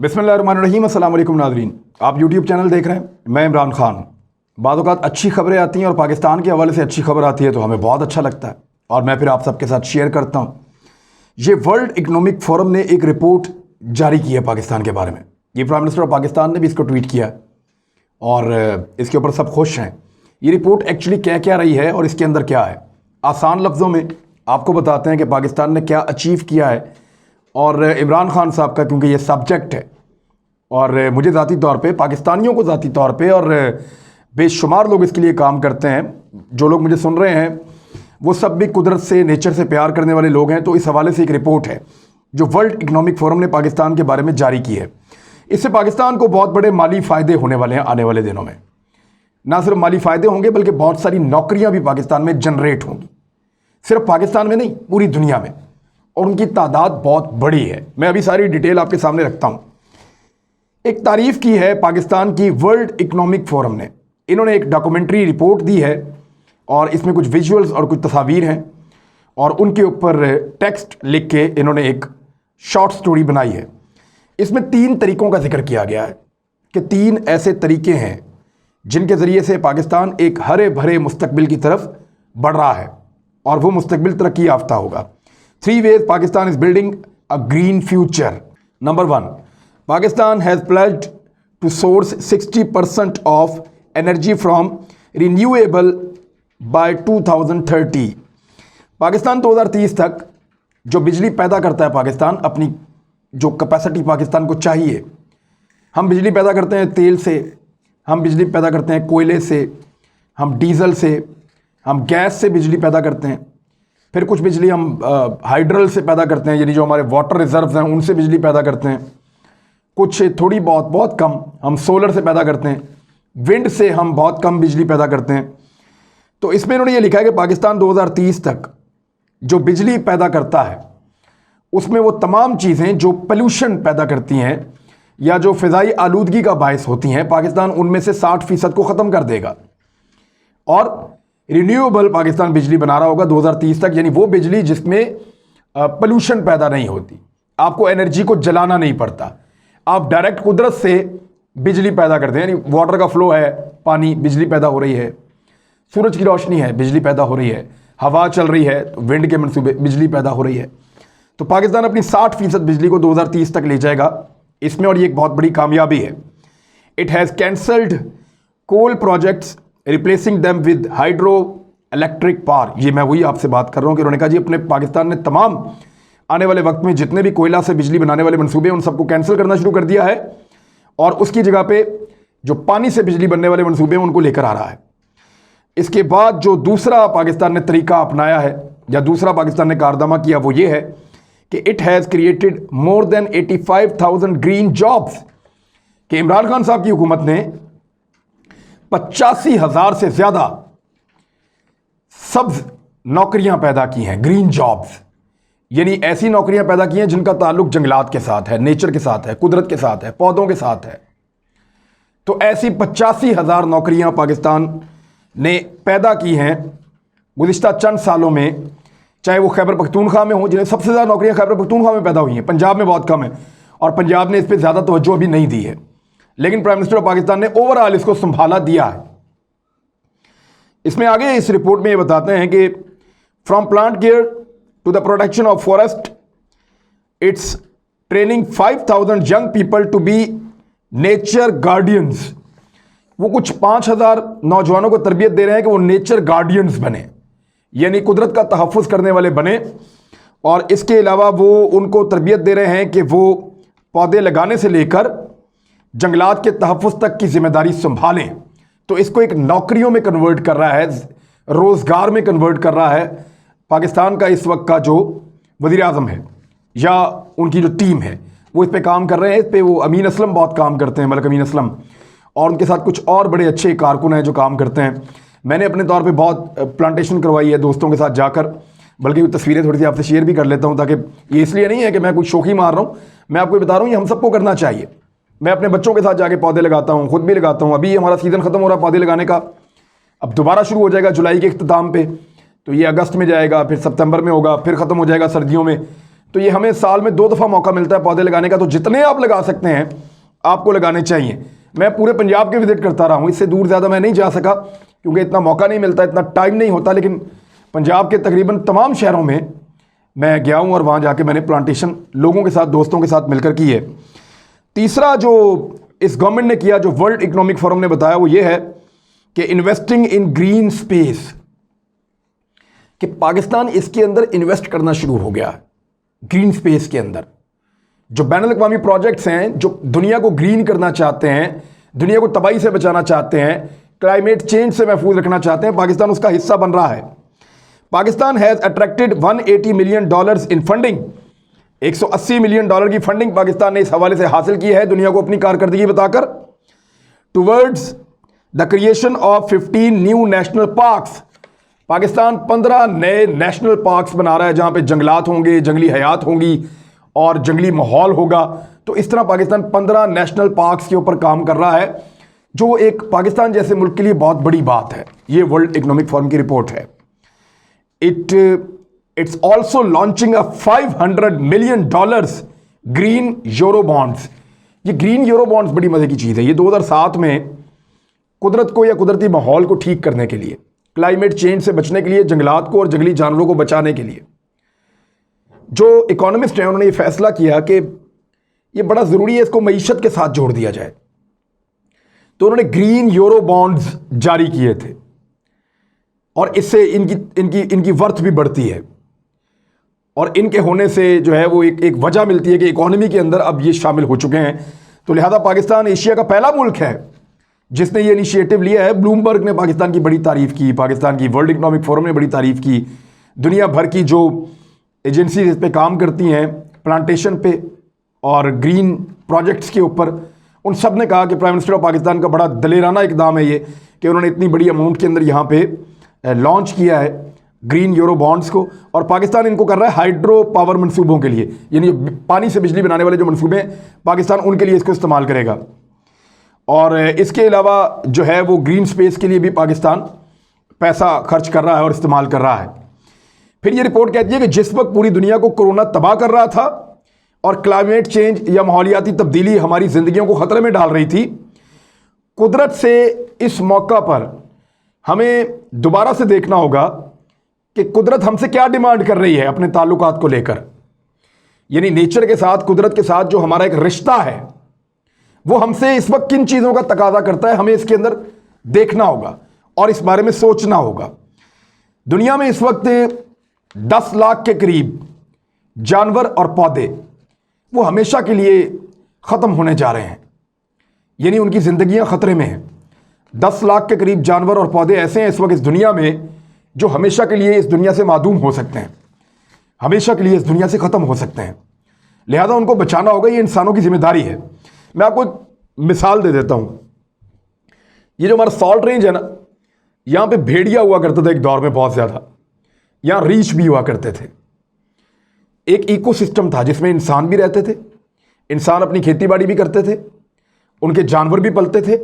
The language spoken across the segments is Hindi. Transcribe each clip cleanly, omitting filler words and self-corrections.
बिस्मिल्लाहिर्रहमानिर्रहीम। अस्सलाम वालेकुम नाज़रीन, आप यूट्यूब चैनल देख रहे हैं, मैं इमरान खान। बाद औक़ात अच्छी खबरें आती हैं और पाकिस्तान के हवाले से अच्छी खबर आती है तो हमें बहुत अच्छा लगता है और मैं फिर आप सबके साथ शेयर करता हूँ। ये वर्ल्ड इकनॉमिक फोरम ने एक रिपोर्ट जारी की है पाकिस्तान के बारे में। ये प्राइम मिनिस्टर ऑफ पाकिस्तान ने भी इसको ट्वीट किया और इसके ऊपर सब खुश हैं। ये रिपोर्ट एक्चुअली क्या क्या रही है और इसके अंदर क्या है, आसान लफ्ज़ों में आपको बताते हैं कि पाकिस्तान ने क्या अचीव किया है। और इमरान खान साहब का क्योंकि ये सब्जेक्ट है और मुझे ज़ाती तौर पे, पाकिस्तानियों को ज़ाती तौर पे, और बेशुमार लोग इसके लिए काम करते हैं, जो लोग मुझे सुन रहे हैं वो सब भी कुदरत से, नेचर से प्यार करने वाले लोग हैं। तो इस हवाले से एक रिपोर्ट है जो वर्ल्ड इकनॉमिक फोरम ने पाकिस्तान के बारे में जारी की है। इससे पाकिस्तान को बहुत बड़े माली फ़ायदे होने वाले हैं आने वाले दिनों में। ना सिर्फ माली फ़ायदे होंगे बल्कि बहुत सारी नौकरियां भी पाकिस्तान में जनरेट होंगी, सिर्फ पाकिस्तान में नहीं, पूरी दुनिया में, और उनकी तादाद बहुत बड़ी है। मैं अभी सारी डिटेल आपके सामने रखता हूं। एक तारीफ की है पाकिस्तान की वर्ल्ड इकनॉमिक फोरम ने। इन्होंने एक डॉक्यूमेंट्री रिपोर्ट दी है और इसमें कुछ विजुअल्स और कुछ तस्वीर हैं और उनके ऊपर टेक्स्ट लिख के इन्होंने एक शॉर्ट स्टोरी बनाई है। इसमें 3 तरीकों का जिक्र किया गया है कि 3 ऐसे तरीके हैं जिनके ज़रिए से पाकिस्तान एक हरे भरे मुस्तकबिल की तरफ बढ़ रहा है और वो मुस्तकबिल तरक्की याफ्ता होगा। 3 ways Pakistan is building a green future. Number 1, Pakistan has pledged to source 60% of energy from renewable by 2030. Pakistan 2030 तक जो बिजली पैदा करता है पाकिस्तान, अपनी जो कैपेसिटी पाकिस्तान को चाहिए, हम बिजली पैदा करते हैं तेल से, हम बिजली पैदा करते हैं कोयले से, हम डीजल से, हम गैस से बिजली पैदा करते हैं, फिर कुछ बिजली हम हाइड्रल से पैदा करते हैं, यानी जो हमारे वाटर रिजर्व्स हैं उनसे बिजली पैदा करते हैं, कुछ थोड़ी बहुत कम हम सोलर से पैदा करते हैं, विंड से हम बहुत कम बिजली पैदा करते हैं। तो इसमें इन्होंने ये लिखा है कि पाकिस्तान 2030 तक जो बिजली पैदा करता है उसमें वो तमाम चीज़ें जो पोल्यूशन पैदा करती हैं या जो फ़िज़ाई आलूदगी का बायस होती हैं, पाकिस्तान उनमें से 60% को ख़त्म कर देगा और रिन्यूएबल पाकिस्तान बिजली बना रहा होगा 2030 तक, यानी वो बिजली जिसमें पोल्यूशन पैदा नहीं होती, आपको एनर्जी को जलाना नहीं पड़ता, आप डायरेक्ट कुदरत से बिजली पैदा करते हैं। यानी वाटर का फ्लो है, पानी, बिजली पैदा हो रही है, सूरज की रोशनी है, बिजली पैदा हो रही है, हवा चल रही है, तो विंड के मंसूबे, बिजली पैदा हो रही है। तो पाकिस्तान अपनी 60% बिजली को 2030 तक ले जाएगा इसमें, और ये एक बहुत बड़ी कामयाबी है। It has cancelled coal projects replacing them with hydro electric power. ये मैं वही आपसे बात कर रहा हूँ कि उन्होंने कहा जी अपने पाकिस्तान ने तमाम आने वाले वक्त में जितने भी कोयला से बिजली बनाने वाले मंसूबे उन सबको कैंसिल करना शुरू कर दिया है और उसकी जगह पे जो पानी से बिजली बनने वाले मंसूबे हैं उनको लेकर आ रहा है। इसके बाद जो दूसरा पाकिस्तान ने तरीका अपनाया है या दूसरा पाकिस्तान ने कारनामा किया वो ये है कि it has created more than 85,000 green jobs. कि इमरान खान साहब की हुकूमत ने 85,000 से ज़्यादा सब्ज नौकरियां पैदा की हैं, ग्रीन जॉब्स, यानी ऐसी नौकरियां पैदा की हैं जिनका ताल्लुक जंगलात के साथ है, नेचर के साथ है, कुदरत के साथ है, पौधों के साथ है। तो ऐसी 85,000 नौकरियां पाकिस्तान ने पैदा की हैं गुज़िश्ता चंद सालों में, चाहे वो खैबर पख्तूनख्वा में हो, जिन्हें सबसे ज़्यादा नौकरियां खैबर पख्तूनख्वा में पैदा हुई हैं, पंजाब में बहुत कम है और पंजाब ने इस पर ज़्यादा तवज्जो अभी नहीं दी है, लेकिन प्राइम मिनिस्टर ऑफ पाकिस्तान ने ओवरऑल इसको संभाला दिया है। इसमें आगे इस रिपोर्ट में ये बताते हैं कि from plant care to the protection of forest, it's training 5,000 young people to be nature guardians. वो कुछ 5,000 नौजवानों को तरबियत दे रहे हैं कि वो नेचर गार्डियंस बने, यानी कुदरत का तहफ़्फ़ुज़ करने वाले बने। और इसके अलावा वो उनको तरबियत दे रहे हैं कि वो पौधे लगाने से लेकर जंगलात के तहफ़्फ़ुज़ तक की जिम्मेदारी संभालें। तो इसको एक नौकरियों में कन्वर्ट कर रहा है, रोज़गार में कन्वर्ट कर रहा है। पाकिस्तान का इस वक्त का जो वज़ीर-ए-आज़म है या उनकी जो टीम है वो इस पे काम कर रहे हैं। इस पे वो अमीन असलम बहुत काम करते हैं, मलिक अमीन असलम, और उनके साथ कुछ और बड़े अच्छे कारकुन हैं जो काम करते हैं। मैंने अपने तौर पे बहुत प्लांटेशन करवाई है दोस्तों के साथ जाकर, बल्कि तस्वीरें थोड़ी सी आपसे शेयर भी कर लेता हूँ, ताकि ये इसलिए नहीं है कि मैं कुछ शौकी मार रहा हूँ, मैं आपको बता रहा हूँ ये हम सबको करना चाहिए। मैं अपने बच्चों के साथ जाके पौधे लगाता हूँ, खुद भी लगाता हूँ। अभी हमारा सीज़न ख़त्म हो रहा है पौधे लगाने का, अब दोबारा शुरू हो जाएगा जुलाई के इख्तिताम पे, तो ये अगस्त में जाएगा, फिर सितंबर में होगा, फिर ख़त्म हो जाएगा सर्दियों में। तो ये हमें साल में 2 दफ़ा मौका मिलता है पौधे लगाने का, तो जितने आप लगा सकते हैं आपको लगाने चाहिए। मैं पूरे पंजाब के विजिट करता रहा हूँ, इससे दूर ज़्यादा मैं नहीं जा सका क्योंकि इतना मौका नहीं मिलता, इतना टाइम नहीं होता, लेकिन पंजाब के तकरीबन तमाम शहरों में मैं गया हूँ और वहाँ जाके मैंने प्लांटेशन लोगों के साथ, दोस्तों के साथ मिलकर की है। तीसरा जो इस गवर्नमेंट ने किया, जो वर्ल्ड इकोनॉमिक फोरम ने बताया, वो ये है कि इन्वेस्टिंग इन ग्रीन स्पेस, कि पाकिस्तान इसके अंदर इन्वेस्ट करना शुरू हो गया ग्रीन स्पेस के अंदर। जो बैनुल-अक़वामी प्रोजेक्ट्स हैं, जो दुनिया को ग्रीन करना चाहते हैं, दुनिया को तबाही से बचाना चाहते हैं, क्लाइमेट चेंज से महफूज रखना चाहते हैं, पाकिस्तान उसका हिस्सा बन रहा है। Pakistan has attracted $180 million in funding. $180 million की फंडिंग पाकिस्तान ने इस हवाले से हासिल की है, दुनिया को अपनी कारकर्दगी बताकर, towards the creation of 15 new national parks. Pakistan 15 नए नेशनल पार्क्स बना रहा है जहां पे जंगलात होंगे, जंगली हयात होंगी और जंगली माहौल होगा। तो इस तरह पाकिस्तान 15 नेशनल पार्क्स के ऊपर काम कर रहा है, जो एक पाकिस्तान जैसे मुल्क के लिए बहुत बड़ी बात है। ये वर्ल्ड इकोनॉमिक फोरम की रिपोर्ट है। It's also launching $500 million green euro bonds. ये ग्रीन यूरो बॉन्ड्स बड़ी मजे की चीज़ है। ये 2007 में कुदरत को या कुदरती माहौल को ठीक करने के लिए, क्लाइमेट चेंज से बचने के लिए, जंगलात को और जंगली जानवरों को बचाने के लिए, जो इकोनॉमिस्ट हैं उन्होंने ये फैसला किया कि ये बड़ा ज़रूरी है, इसको मईशत के साथ जोड़ दिया जाए। तो उन्होंने ग्रीन यूरो बॉन्ड्स जारी किए थे और इससे इनकी वर्थ भी बढ़ती है और इनके होने से जो है वो एक वजह मिलती है कि इकोनॉमी के अंदर अब ये शामिल हो चुके हैं। तो लिहाजा पाकिस्तान एशिया का पहला मुल्क है जिसने ये इनिशिएटिव लिया है। ब्लूमबर्ग ने पाकिस्तान की बड़ी तारीफ की, पाकिस्तान की वर्ल्ड इकोनॉमिक फोरम ने बड़ी तारीफ की, दुनिया भर की जो एजेंसी इस पे काम करती हैं प्लांटेशन पे और ग्रीन प्रोजेक्ट्स के ऊपर, उन सब ने कहा कि प्राइम मिनिस्टर ऑफ पाकिस्तान का बड़ा दलेराना इकदाम है ये कि उन्होंने इतनी बड़ी अमाउंट के अंदर यहाँ पे लॉन्च किया है ग्रीन यूरो बॉन्ड्स को। और पाकिस्तान इनको कर रहा है हाइड्रो पावर मंसूबों के लिए, यानी पानी से बिजली बनाने वाले जो मंसूबे हैं पाकिस्तान उनके लिए इसको इस्तेमाल करेगा। और इसके अलावा जो है वो ग्रीन स्पेस के लिए भी पाकिस्तान पैसा खर्च कर रहा है और इस्तेमाल कर रहा है। फिर ये रिपोर्ट कहती है कि जिस वक्त पूरी दुनिया को कोरोना तबाह कर रहा था और क्लाइमेट चेंज या माहौलियाती तब्दीली हमारी ज़िंदगियों को ख़तरे में डाल रही थी, कुदरत से इस मौका पर हमें दोबारा से देखना होगा कि कुदरत हमसे क्या डिमांड कर रही है अपने ताल्लुकात को लेकर। यानी नेचर के साथ, कुदरत के साथ जो हमारा एक रिश्ता है वो हमसे इस वक्त किन चीज़ों का तकाजा करता है, हमें इसके अंदर देखना होगा और इस बारे में सोचना होगा। दुनिया में इस वक्त 10 लाख के करीब जानवर और पौधे वो हमेशा के लिए ख़त्म होने जा रहे हैं, यानी उनकी ज़िंदगियां ख़तरे में हैं। 10 लाख के करीब जानवर और पौधे ऐसे हैं इस वक्त इस दुनिया में जो हमेशा के लिए इस दुनिया से मादूम हो सकते हैं, हमेशा के लिए इस दुनिया से ख़त्म हो सकते हैं। लिहाजा उनको बचाना होगा, ये इंसानों की जिम्मेदारी है। मैं आपको एक मिसाल दे देता हूँ। ये जो हमारा सॉल्ट रेंज है ना, यहाँ पे भेड़िया हुआ करता था एक दौर में बहुत ज़्यादा, यहाँ रीछ भी हुआ करते थे। एक इकोसिस्टम था जिसमें इंसान भी रहते थे, इंसान अपनी खेती बाड़ी भी करते थे, उनके जानवर भी पलते थे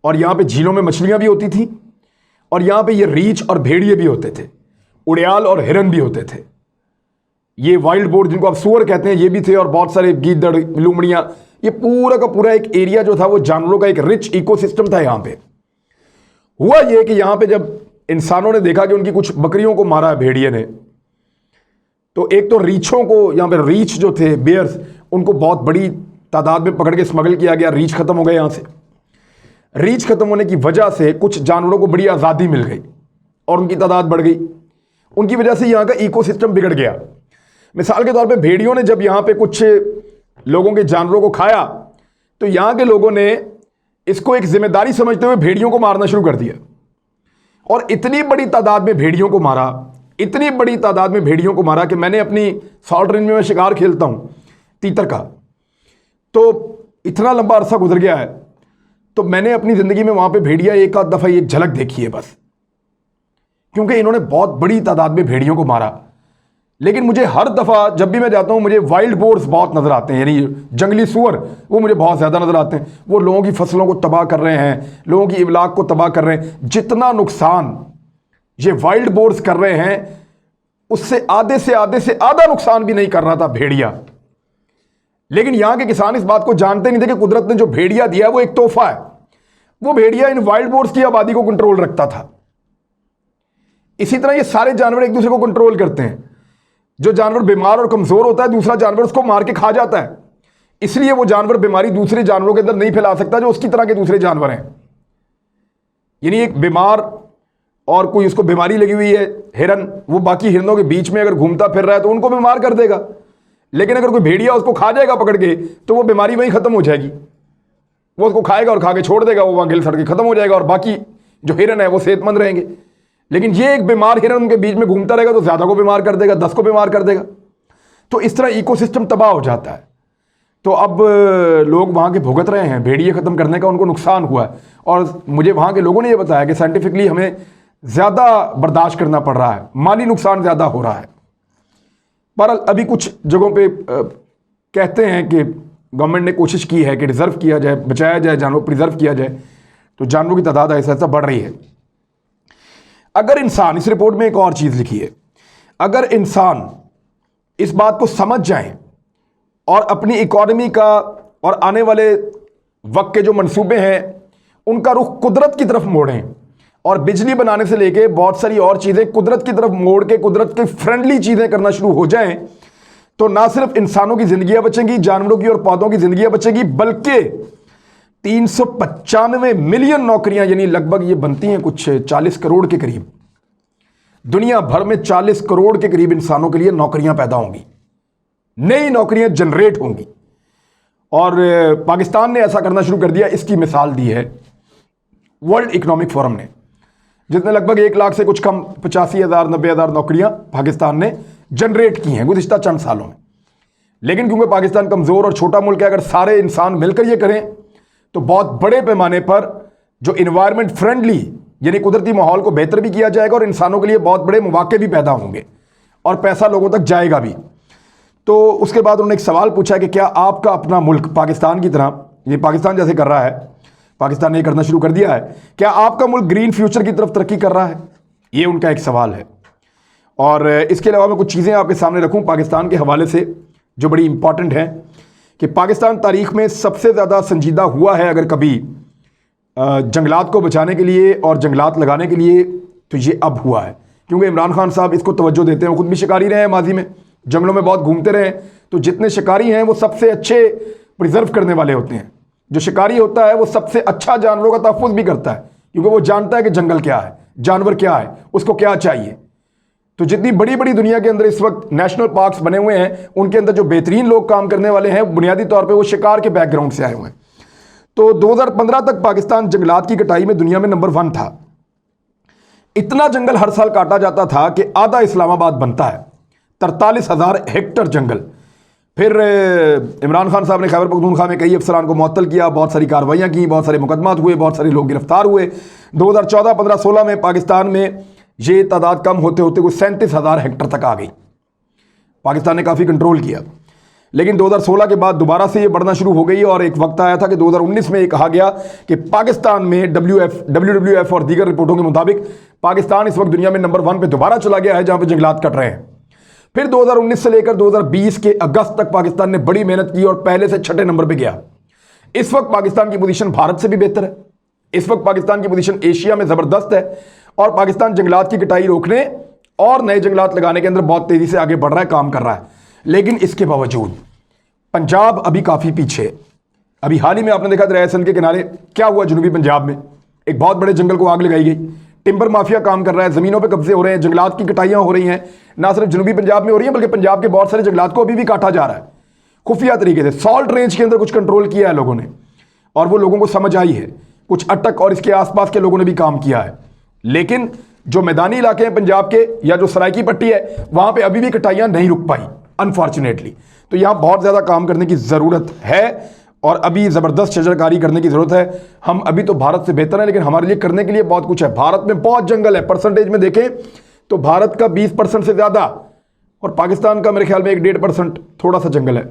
और यहाँ पे झीलों में मछलियाँ भी होती थी और यहाँ पे ये रीछ और भेड़िए भी होते थे, उड़ियाल और हिरन भी होते थे। ये वाइल्ड बोर जिनको आप सुअर कहते हैं ये भी थे और बहुत सारे गीदड़, लूमड़ियाँ, ये पूरा का पूरा एक एरिया जो था वो जानवरों का एक रिच इकोसिस्टम था। यहाँ पे हुआ ये कि यहाँ पे जब इंसानों ने देखा कि उनकी कुछ बकरियों को मारा है भेड़िए ने, तो एक तो रीछों को, यहाँ पे रीछ जो थे बेयर्स, उनको बहुत बड़ी तादाद में पकड़ के स्मगल किया गया। रीछ खत्म हो गए यहाँ से। रीछ खत्म होने की वजह से कुछ जानवरों को बड़ी आज़ादी मिल गई और उनकी तादाद बढ़ गई। उनकी वजह से यहाँ का इकोसिस्टम बिगड़ गया। मिसाल के तौर पे भेड़ियों ने जब यहाँ पे कुछ लोगों के जानवरों को खाया तो यहाँ के लोगों ने इसको एक जिम्मेदारी समझते हुए भेड़ियों को मारना शुरू कर दिया और इतनी बड़ी तादाद में भेड़ियों को मारा, इतनी बड़ी तादाद में भेड़ियों को मारा कि मैंने अपनी सॉल्ट रेंज में मैं शिकार खेलता हूँ तीतर का, तो इतना लंबा अरसा गुजर गया है तो मैंने अपनी ज़िंदगी में वहाँ पे भेड़िया एक आध दफ़ा एक झलक देखी है बस, क्योंकि इन्होंने बहुत बड़ी तादाद में भेड़ियों को मारा। लेकिन मुझे हर दफ़ा जब भी मैं जाता हूँ मुझे वाइल्ड बोर्स बहुत नज़र आते हैं, यानी जंगली सूअर वो मुझे बहुत ज़्यादा नज़र आते हैं। वो लोगों की फसलों को तबाह कर रहे हैं, लोगों की इमलाक को तबाह कर रहे हैं। जितना नुकसान ये वाइल्ड बोर्स कर रहे हैं उससे आधे से आधा नुकसान भी नहीं कर रहा था भेड़िया। लेकिन यहां के किसान इस बात को जानते नहीं थे कि कुदरत ने जो भेड़िया दिया वो एक तोहफा है। वो भेड़िया इन वाइल्ड बोर्स की आबादी को कंट्रोल रखता था। इसी तरह ये सारे जानवर एक दूसरे को कंट्रोल करते हैं। जो जानवर बीमार और कमजोर होता है, दूसरा जानवर उसको मार के खा जाता है। इसलिए वो जानवर बीमारी दूसरे जानवरों के अंदर नहीं फैला सकता जो उसकी तरह के दूसरे जानवर हैं। यानी एक बीमार और कोई उसको बीमारी लगी हुई है हिरन, वो बाकी हिरनों के बीच में अगर घूमता फिर रहा है तो उनको बीमार कर देगा। लेकिन अगर कोई भेड़िया उसको खा जाएगा पकड़ के, तो वो बीमारी वहीं खत्म हो जाएगी। वो उसको खाएगा और खा के छोड़ देगा, वो वहां गिल सड़ के खत्म हो जाएगा और बाकी जो हिरन है वो सेहतमंद रहेंगे। लेकिन ये एक बीमार हिरन उनके बीच में घूमता रहेगा तो ज्यादा को बीमार कर देगा, 10 को बीमार कर देगा। तो इस तरह इकोसिस्टम तबाह हो जाता है। तो अब लोग वहां के भुगत रहे हैं, भेड़िए खत्म करने का उनको नुकसान हुआ है। और मुझे वहां के लोगों ने यह बताया कि साइंटिफिकली हमें ज्यादा बर्दाश्त करना पड़ रहा है, माली नुकसान ज्यादा हो रहा है। पर अभी कुछ जगहों पे कहते हैं कि गवर्नमेंट ने कोशिश की है कि रिजर्व किया जाए, बचाया जाए, जानवर प्रिजर्व किया जाए, तो जानवरों की तादाद ऐसा बढ़ रही है। अगर इंसान, इस रिपोर्ट में एक और चीज लिखी है, अगर इंसान इस बात को समझ जाए और अपनी इकोनॉमी का और आने वाले वक्त के जो मंसूबे हैं उनका रुख कुदरत की तरफ मोड़ें और बिजली बनाने से लेके बहुत सारी और चीजें कुदरत की तरफ मोड़ के कुदरत के फ्रेंडली चीजें करना शुरू हो जाएं, तो ना सिर्फ इंसानों की जिंदगियां बचेंगी, जानवरों की और पौधों की जिंदगियां बचेगी, बल्कि 395 मिलियन नौकरियां, यानी लगभग ये बनती हैं कुछ 40 करोड़ के करीब, दुनिया भर में 40 करोड़ के करीब इंसानों के लिए नौकरियां पैदा होंगी, नई नौकरियां जनरेट होंगी। और पाकिस्तान ने ऐसा करना शुरू कर दिया। इसकी मिसाल दी है वर्ल्ड इकोनॉमिक फोरम ने, जिसने लगभग 1 लाख से कुछ कम 85,000 90,000 नौकरियां पाकिस्तान ने जनरेट की हैं गुज़िश्ता चंद सालों में। लेकिन क्योंकि पाकिस्तान कमज़ोर और छोटा मुल्क है, अगर सारे इंसान मिलकर ये करें तो बहुत बड़े पैमाने पर जो इन्वायरमेंट फ्रेंडली यानी कुदरती माहौल को बेहतर भी किया जाएगा और इंसानों के लिए बहुत बड़े मौके भी पैदा होंगे और पैसा लोगों तक जाएगा भी। तो उसके बाद उन्होंने एक सवाल पूछा कि क्या आपका अपना मुल्क पाकिस्तान की तरह, ये पाकिस्तान जैसे कर रहा है, पाकिस्तान ने करना शुरू कर दिया है, क्या आपका मुल्क ग्रीन फ्यूचर की तरफ तरक्की कर रहा है? ये उनका एक सवाल है। और इसके अलावा मैं कुछ चीज़ें आपके सामने रखूं पाकिस्तान के हवाले से जो बड़ी इंपॉर्टेंट है कि पाकिस्तान तारीख में सबसे ज़्यादा संजीदा हुआ है अगर कभी जंगलात को बचाने के लिए और जंगलात लगाने के लिए, तो ये अब हुआ है। क्योंकि इमरान खान साहब इसको तवज्जो देते हैं, वो खुद भी शिकारी रहे हैं माजी में, जंगलों में बहुत घूमते रहे। तो जितने शिकारी हैं वो सबसे अच्छे प्रिजर्व करने वाले होते हैं। जो शिकारी होता है वो सबसे अच्छा जानवरों का तहफ़्फ़ुज़ भी करता है, क्योंकि वो जानता है कि जंगल क्या है, जानवर क्या है, उसको क्या चाहिए। तो जितनी बड़ी बड़ी दुनिया के अंदर इस वक्त नेशनल पार्क्स बने हुए हैं, उनके अंदर जो बेहतरीन लोग काम करने वाले हैं बुनियादी तौर पे वो शिकार के बैकग्राउंड से आए हुए हैं। तो 2015 तक पाकिस्तान जंगलात की कटाई में दुनिया में नंबर 1 था। इतना जंगल हर साल काटा जाता था कि आधा इस्लामाबाद बनता है, 43,000 हेक्टर जंगल। फिर इमरान खान साहब ने खैबर पख्तूनख्वा में कई अफसरान को मुअत्तल किया, बहुत सारी कार्रवाइयाँ की, बहुत सारे मुकदमात हुए, बहुत सारे लोग गिरफ्तार हुए। 2014, 15, 16 में पाकिस्तान में ये तादाद कम होते होते कुछ 37,000 हेक्टर तक आ गई। पाकिस्तान ने काफ़ी कंट्रोल किया। लेकिन 2016 के बाद दोबारा से ये बढ़ना शुरू हो गई और एक वक्त आया था कि 2019 में ये कहा गया कि पाकिस्तान में WWF और दीगर रिपोर्टों के मुताबिक पाकिस्तान इस वक्त दुनिया में नंबर 1 पे दोबारा चला गया है, जहां पे जंगलात कट रहे हैं। फिर 2019 से लेकर 2020 के अगस्त तक पाकिस्तान ने बड़ी मेहनत की और पहले से 6ठे नंबर पे गया। इस वक्त पाकिस्तान की पोजीशन भारत से भी बेहतर है। इस वक्त पाकिस्तान की पोजीशन एशिया में जबरदस्त है और पाकिस्तान जंगलात की कटाई रोकने और नए जंगलात लगाने के अंदर बहुत तेजी से आगे बढ़ रहा है, काम कर रहा है। लेकिन इसके बावजूद पंजाब अभी काफी पीछे। अभी हाल ही में आपने देखा दरिया के किनारे क्या हुआ, जनूबी पंजाब में एक बहुत बड़े जंगल को आग लगाई गई। टिम्बर माफिया काम कर रहा है, जमीनों पे कब्जे हो रहे हैं, जंगलात की कटाइयां हो रही हैं। ना सिर्फ जनूबी पंजाब में हो रही हैं बल्कि पंजाब के बहुत सारे जंगलात को अभी भी काटा जा रहा है खुफिया तरीके से। सॉल्ट रेंज के अंदर कुछ कंट्रोल किया है लोगों ने और वो लोगों को समझ आई है। कुछ अटक और इसके आसपास के लोगों ने भी काम किया है। लेकिन जो मैदानी इलाके हैं पंजाब के या जो सराइकी पट्टी है, वहां पे अभी भी कटाइयां नहीं रुक पाई अनफॉर्चुनेटली। तो यहां बहुत ज्यादा काम करने की जरूरत है और अभी जबरदस्त शजरकारी करने की जरूरत है। हम अभी तो भारत से बेहतर है, लेकिन हमारे लिए करने के लिए बहुत कुछ है। भारत में बहुत जंगल है, परसेंटेज में देखें तो भारत का 20% से ज्यादा और पाकिस्तान का मेरे ख्याल में 1-1.5% थोड़ा सा जंगल है,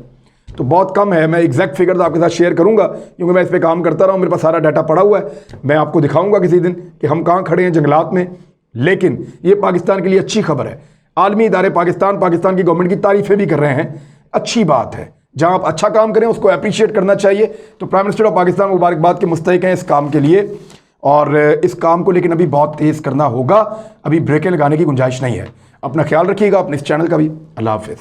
तो बहुत कम है। मैं एग्जैक्ट फिगर आपके साथ शेयर करूंगा क्योंकि मैं इस पर काम करता रहा हूं, मेरे पास सारा डाटा पड़ा हुआ है। मैं आपको दिखाऊंगा किसी दिन कि हम कहां खड़े हैं जंगलात में। लेकिन ये पाकिस्तान के लिए अच्छी खबर है। आलमी इदारे पाकिस्तान की गवर्नमेंट की तारीफ़ें भी कर रहे हैं। अच्छी बात है, जहां आप अच्छा काम करें उसको अप्रिशिएट करना चाहिए। तो प्राइम मिनिस्टर ऑफ पाकिस्तान मुबारकबाद के मुस्तहिक हैं इस काम के लिए, और इस काम को लेकिन अभी बहुत तेज़ करना होगा, अभी ब्रेकें लगाने की गुंजाइश नहीं है। अपना ख्याल रखिएगा, अपने इस चैनल का भी। अल्लाह हाफिज़।